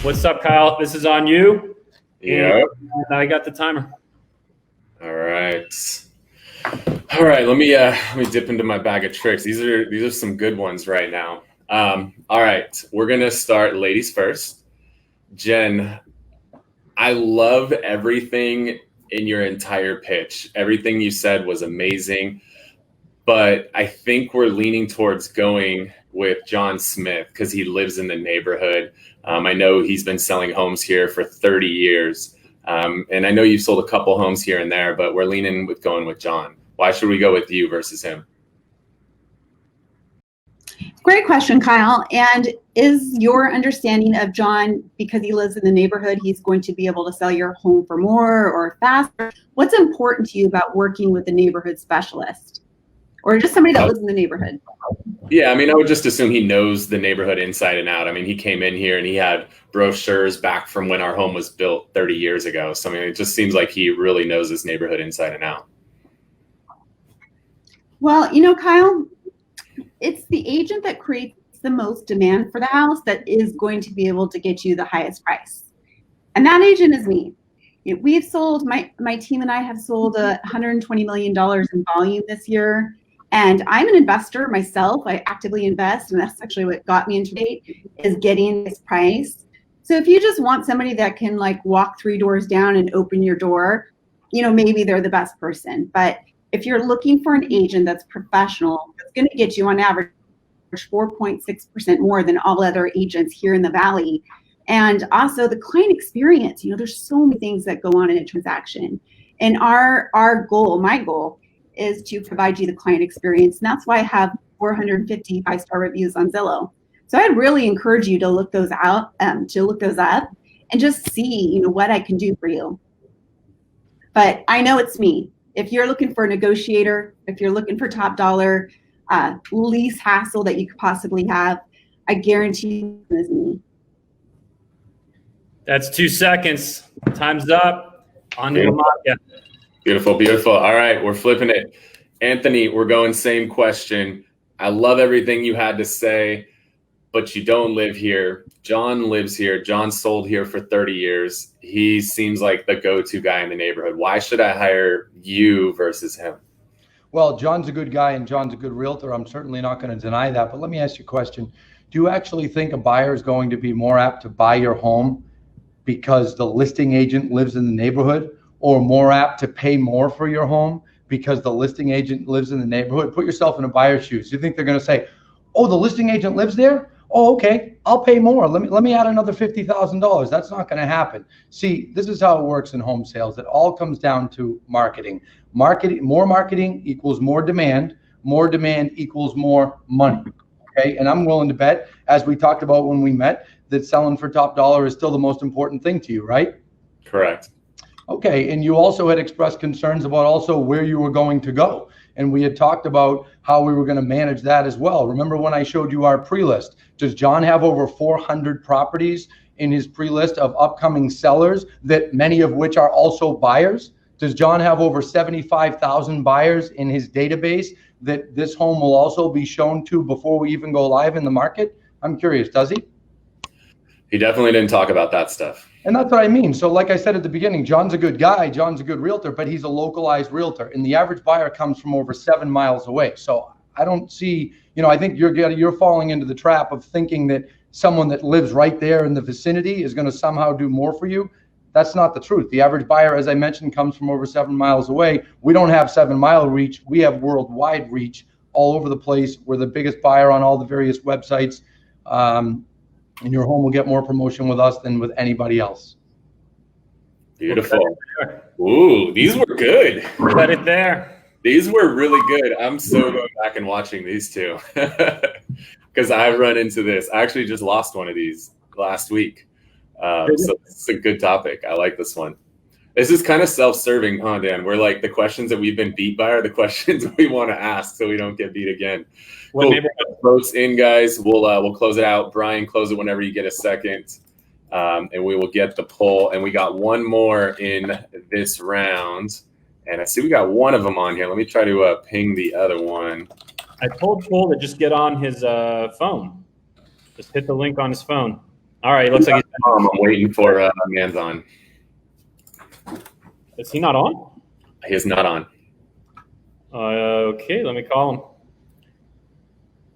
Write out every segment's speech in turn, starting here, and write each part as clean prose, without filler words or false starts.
What's up, Kyle? This is on you. Yeah. I got the timer. All right. Let me dip into my bag of tricks. These are some good ones right now. All right, we're gonna start ladies first. Jen, I love everything in your entire pitch. Everything you said was amazing, but I think we're leaning towards going with John Smith because he lives in the neighborhood. I know he's been selling homes here for 30 years. And I know you've sold a couple homes here and there, but we're leaning with going with John. Why should we go with you versus him? Great question, Kyle. And is your understanding of John, because he lives in the neighborhood, he's going to be able to sell your home for more or faster? What's important to you about working with a neighborhood specialist or just somebody that lives in the neighborhood? Yeah, I mean, I would just assume he knows the neighborhood inside and out. I mean, he came in here and he had brochures back from when our home was built 30 years ago. So, I mean, it just seems like he really knows this neighborhood inside and out. Well, Kyle, it's the agent that creates the most demand for the house that is going to be able to get you the highest price. And that agent is me. We've sold, my team and I have sold $120 million in volume this year. And I'm an investor myself. I actively invest, and that's actually what got me into it, is getting this price. So if you just want somebody that can walk 3 doors down and open your door, maybe they're the best person. But if you're looking for an agent that's professional, that's going to get you on average 4.6% more than all other agents here in the Valley. And also the client experience, there's so many things that go on in a transaction. And our goal, my goal, is to provide you the client experience. And that's why I have 450 5-star reviews on Zillow. So I'd really encourage you to look those up, and just see, what I can do for you. But I know it's me. If you're looking for a negotiator, if you're looking for top dollar, least hassle that you could possibly have, I guarantee it's me. That's 2 seconds. Time's up. On to Lamacchia. Beautiful, beautiful. All right, we're flipping it. Anthony, we're going same question. I love everything you had to say, but you don't live here. John lives here. John sold here for 30 years. He seems like the go-to guy in the neighborhood. Why should I hire you versus him? Well, John's a good guy and John's a good realtor. I'm certainly not going to deny that. But let me ask you a question. Do you actually think a buyer is going to be more apt to buy your home because the listing agent lives in the neighborhood, or more apt to pay more for your home because the listing agent lives in the neighborhood? Put yourself in a buyer's shoes. You think they're going to say, oh, the listing agent lives there? Oh, okay, I'll pay more. Let me add another $50,000. That's not going to happen. See, this is how it works in home sales. It all comes down to marketing. More marketing equals more demand equals more money. Okay, and I'm willing to bet, as we talked about when we met, that selling for top dollar is still the most important thing to you, right? Correct. Okay, and you also had expressed concerns about also where you were going to go. And we had talked about how we were going to manage that as well. Remember when I showed you our pre-list? Does John have over 400 properties in his pre-list of upcoming sellers, that many of which are also buyers? Does John have over 75,000 buyers in his database that this home will also be shown to before we even go live in the market? I'm curious, does he? He definitely didn't talk about that stuff. And that's what I mean. So like I said at the beginning, John's a good guy, John's a good realtor, but he's a localized realtor. And the average buyer comes from over 7 miles away. So I don't see, I think you're falling into the trap of thinking that someone that lives right there in the vicinity is going to somehow do more for you. That's not the truth. The average buyer, as I mentioned, comes from over 7 miles away. We don't have 7-mile reach. We have worldwide reach all over the place. We're the biggest buyer on all the various websites. And your home will get more promotion with us than with anybody else. Beautiful. Ooh, these were good. Let it there. These were really good. I'm so going back and watching these two because I run into this. I actually just lost one of these last week. So it's a good topic. I like this one. This is kind of self-serving, huh, Dan? We're like, the questions that we've been beat by are the questions we want to ask so we don't get beat again. Cool. Votes in, guys. We'll close it out. Brian, close it whenever you get a second. And we will get the poll. And we got one more in this round. And I see we got one of them on here. Let me try to ping the other one. I told Cole to just get on his phone. Just hit the link on his phone. All right, looks like he's. I'm waiting for man's on. Is he not on? He is not on. Okay, let me call him.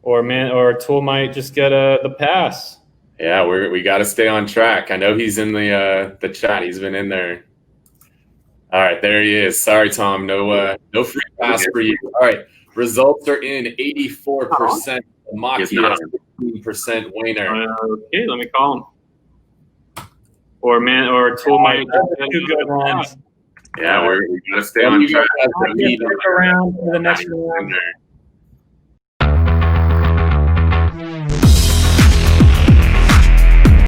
Or Tool might just get the pass. Yeah, we got to stay on track. I know he's in the chat. He's been in there. All right, there he is. Sorry, Tom. No free pass for you. All right, results are in. 84% Lamacchia, 15% Wehner. Okay, let me call him. Or Tool might get two good ones. Yeah, we got to stay on track. Around for the next round.